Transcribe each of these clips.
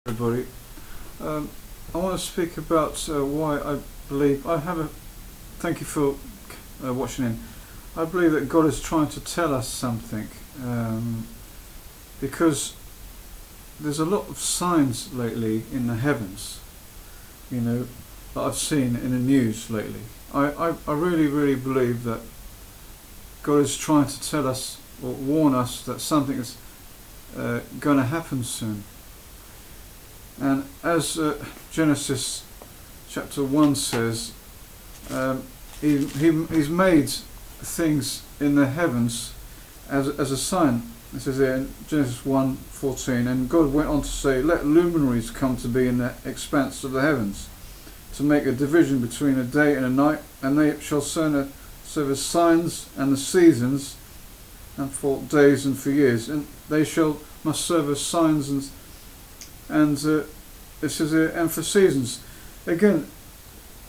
Everybody. I want to speak about why I believe thank you for watching in. I believe that God is trying to tell us something, because there's a lot of signs lately in the heavens, that I've seen in the news lately. I really believe that God is trying to tell us or warn us that something is going to happen soon. And as Genesis chapter 1 says, he's made things in the heavens as a sign. It says there in Genesis 1:14, and God went on to say, "Let luminaries come to be in the expanse of the heavens, to make a division between a day and a night, and they shall serve as signs and the seasons, and for days and for years, and they must serve as signs and it says here, and for seasons." Again,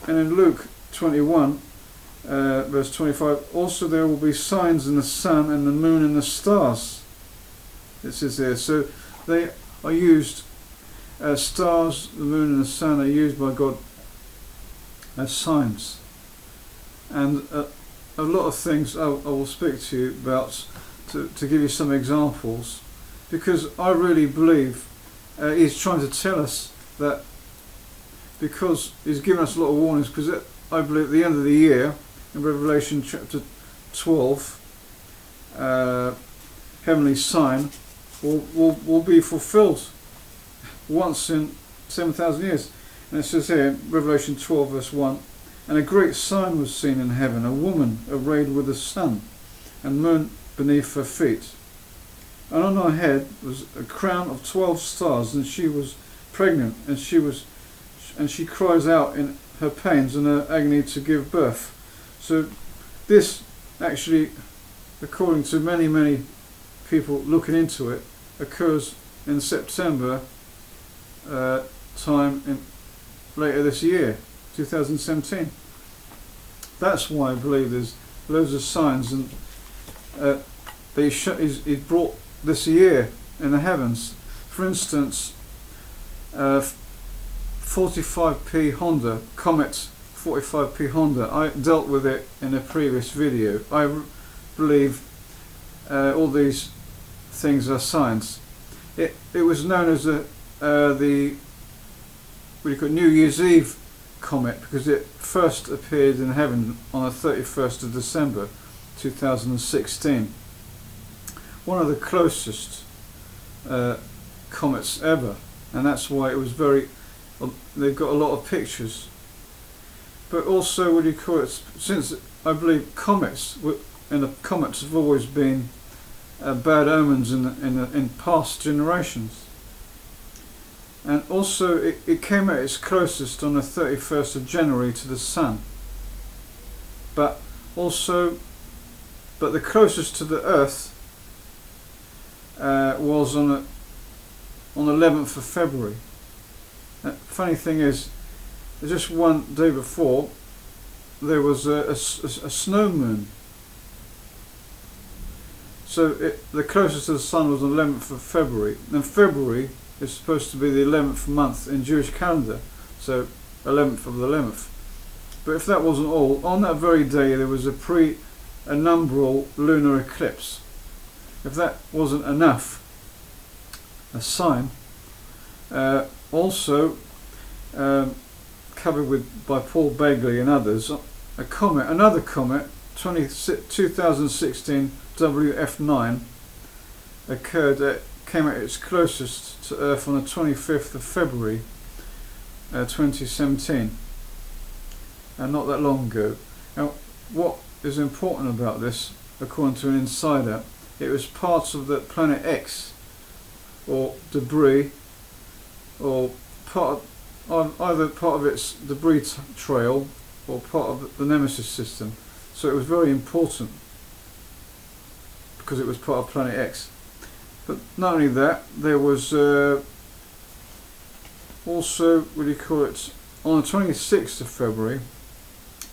and in Luke 21, verse 25, "Also there will be signs in the sun and the moon and the stars." It says there, so they are used, stars, the moon and the sun are used by God as signs. And a lot of things I will speak to you about, to give you some examples, because I really believe he's trying to tell us that, because he's given us a lot of warnings, because I believe at the end of the year, in Revelation chapter 12, heavenly sign will be fulfilled once in 7,000 years. And it says here in Revelation 12 verse 1, "And a great sign was seen in heaven, a woman arrayed with the sun, and moon beneath her feet. And on her head was a crown of 12 stars, and she was pregnant, and she cries out in her pains and her agony to give birth." So this actually, according to many people looking into it, occurs in September time later this year, 2017. That's why I believe there's loads of signs, and he's brought this year in the heavens. For instance, 45p Honda, Comet 45p Honda. I dealt with it in a previous video. I believe all these things are signs. It was known as the New Year's Eve comet, because it first appeared in heaven on the 31st of December 2016. One of the closest comets ever, and that's why it was they've got a lot of pictures. But also, since I believe comets have always been bad omens in past generations. And also it came at its closest on the 31st of January to the sun. But the closest to the Earth was on 11th of February. The funny thing is, just one day before, there was a snow moon. So the closest to the sun was on 11th of February. And February is supposed to be the 11th month in Jewish calendar, so 11th of the 11th. But if that wasn't all, on that very day there was a pre-annumbral lunar eclipse. If that wasn't enough, a sign, also covered by Paul Begley and others, another comet, 2016 WF9, came at its closest to Earth on the 25th of February 2017, and not that long ago. Now, what is important about this, according to an insider, it was parts of the planet X, or debris, or either part of its debris trail or part of the Nemesis system. So it was very important because it was part of planet X. But not only that, there was also, on the 26th of February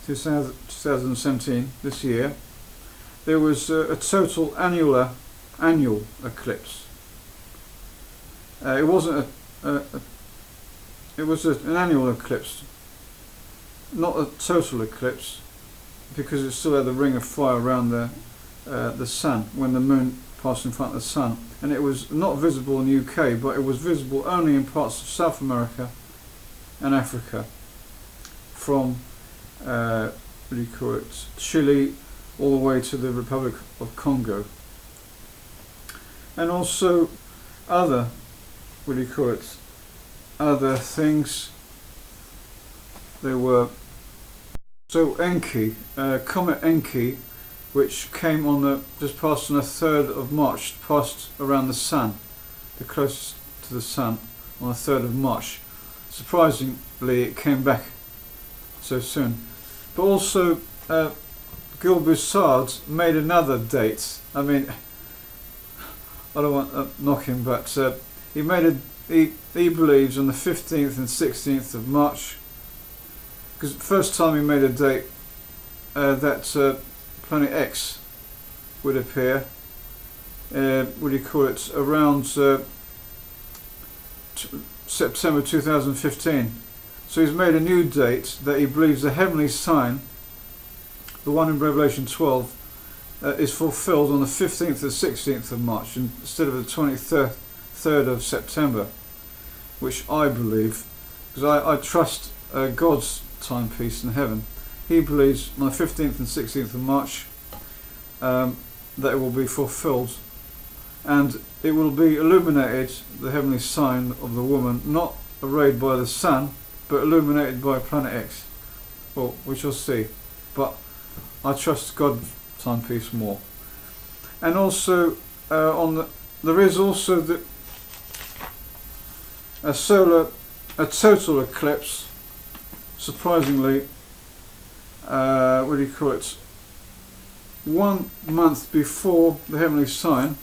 2017, this year, there was a total annual eclipse. It wasn't it was an annual eclipse, not a total eclipse, because it still had the ring of fire around the sun when the moon passed in front of the sun, and it was not visible in the UK, but it was visible only in parts of South America and Africa, from Chile all the way to the Republic of Congo, and also other other things. There were Enki, comet Enki, which came on just past on the 3rd of March, passed around the sun, the closest to the sun, on the 3rd of March. Surprisingly, it came back so soon. But also, Gil Broussard made another date. I mean, I don't want to knock him, but he believes on the 15th and 16th of March, because the first time he made a date that planet X would appear, around September 2015. So he's made a new date that he believes the heavenly sign, the one in Revelation 12, is fulfilled on the 15th and 16th of March instead of the 23rd of September, which I believe, because I trust God's timepiece in heaven. He believes on the 15th and 16th of March that it will be fulfilled, and it will be illuminated, the heavenly sign of the woman, not arrayed by the sun, but illuminated by planet X. Well, we shall see. But I trust God's timepiece more. And also, there is also a total eclipse, surprisingly, 1 month before the heavenly sign,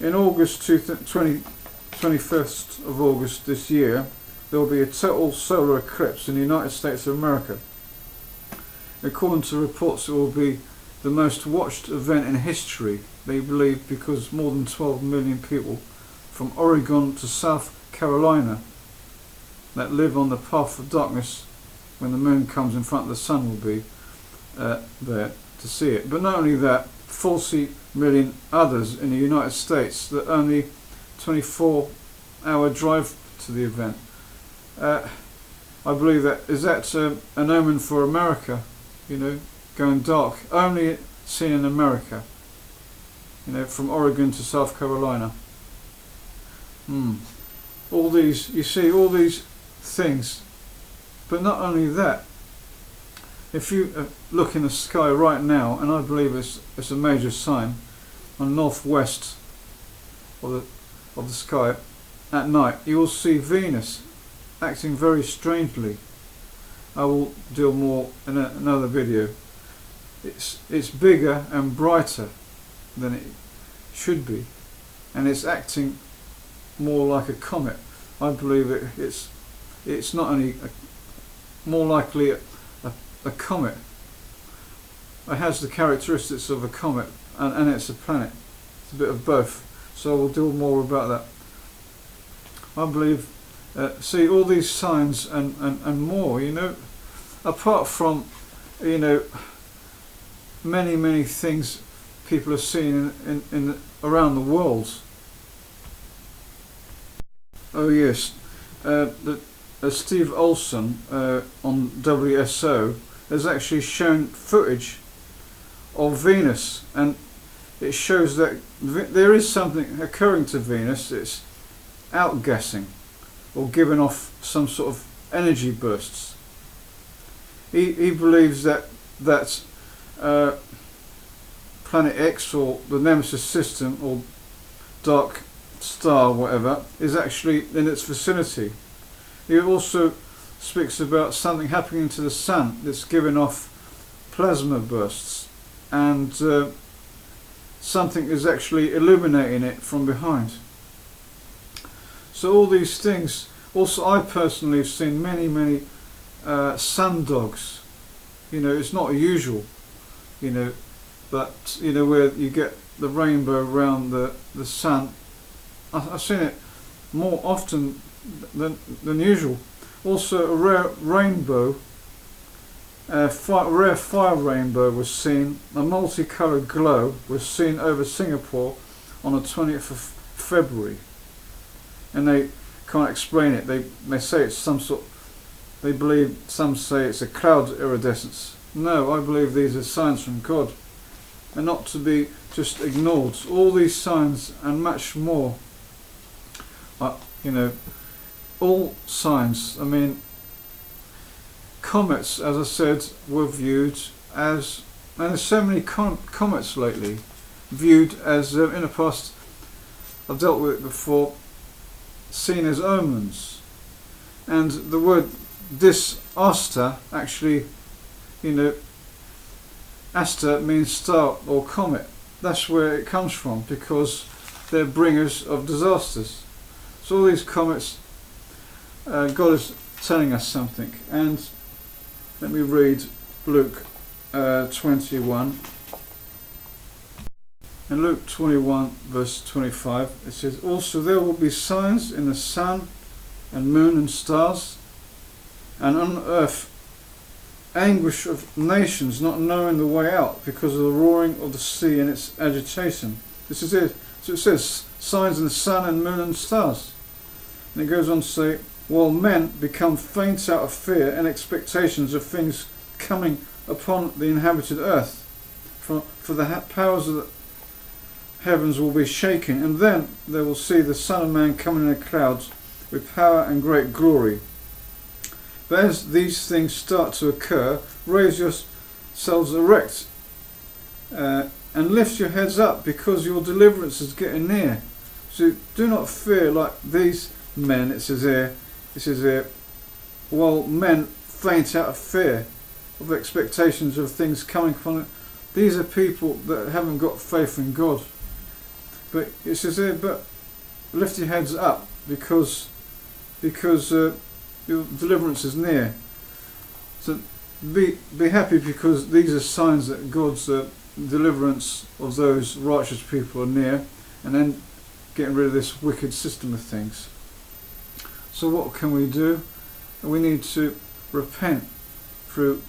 in August 21st of August this year, there will be a total solar eclipse in the United States of America. According to reports, it will be the most watched event in history, they believe, because more than 12 million people from Oregon to South Carolina that live on the path of darkness when the moon comes in front of the sun will be there to see it. But not only that, 40 million others in the United States that only 24-hour drive to the event. I believe that is an omen for America, going dark, only seen in America, from Oregon to South Carolina. All these, you see, all these things. But not only that, if you look in the sky right now, and I believe it's a major sign, on northwest of the sky at night, you will see Venus acting very strangely. I will deal more in another video. It's bigger and brighter than it should be, and it's acting more like a comet. I believe it's not only more likely a comet. It has the characteristics of a comet, and it's a planet. It's a bit of both. So we'll deal more about that. I believe, see, all these signs and more, apart from, many things people are seeing in around the world. Oh yes, Steve Olson on WSO has actually shown footage of Venus, and it shows that there is something occurring to Venus. It's outgassing or giving off some sort of energy bursts. He believes that Planet X, or the Nemesis system, or dark star, whatever, is actually in its vicinity. He also speaks about something happening to the sun that's giving off plasma bursts, and something is actually illuminating it from behind. So all these things. Also, I personally have seen many sun dogs. It's not usual, but where you get the rainbow around the sun. I've seen it more often than usual. Also, a rare rainbow, rare fire rainbow was seen. A multicoloured glow was seen over Singapore on the 20th of February. And they can't explain it. They say it's some sort. They believe, some say it's a cloud iridescence. No, I believe these are signs from God, and not to be just ignored. All these signs and much more. All signs. I mean, comets, as I said, were viewed as, and there's so many comets lately, viewed as, in the past, I've dealt with it before, seen as omens. And the word disaster, actually, aster means star or comet. That's where it comes from, because they're bringers of disasters. So all these comets, God is telling us something. And let me read Luke 21. In Luke 21 verse 25 it says, "Also there will be signs in the sun and moon and stars, and on earth anguish of nations not knowing the way out because of the roaring of the sea and its agitation." This is it. So it says signs in the sun and moon and stars. And it goes on to say, "While men become faint out of fear and expectations of things coming upon the inhabited earth, for the powers of the heavens will be shaken, and then they will see the Son of Man coming in the clouds with power and great glory. But as these things start to occur, raise yourselves erect and lift your heads up, because your deliverance is getting near. So do not fear like these men." It says here, while men faint out of fear of expectations of things coming upon it. These are people that haven't got faith in God. But it says here, but lift your heads up, because your deliverance is near. So be happy, because these are signs that God's deliverance of those righteous people are near, and then getting rid of this wicked system of things. So what can we do? We need to repent through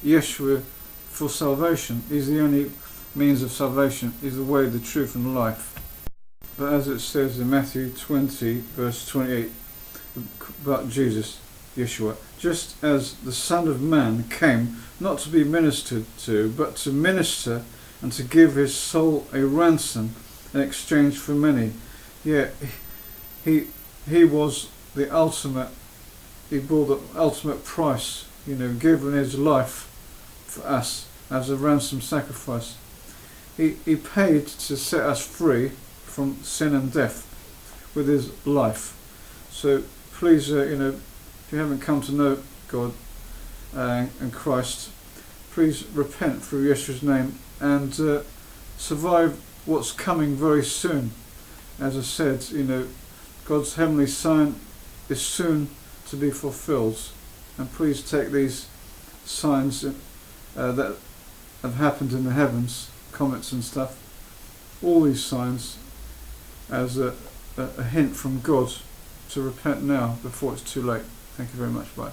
Yeshua for salvation. He's the only means of salvation. He's the way, the truth and the life. But as it says in Matthew 20 verse 28 about Jesus, Yeshua, "Just as the Son of Man came not to be ministered to, but to minister and to give his soul a ransom in exchange for many." Yeah, he was the ultimate. He bore the ultimate price, giving his life for us as a ransom sacrifice. He paid to set us free from sin and death with his life. So please, if you haven't come to know God and Christ, please repent through Yeshua's name and survive what's coming very soon. As I said, God's heavenly sign is soon to be fulfilled. And please take these signs that have happened in the heavens, comets and stuff, all these signs, as a hint from God to repent now before it's too late. Thank you very much. Bye.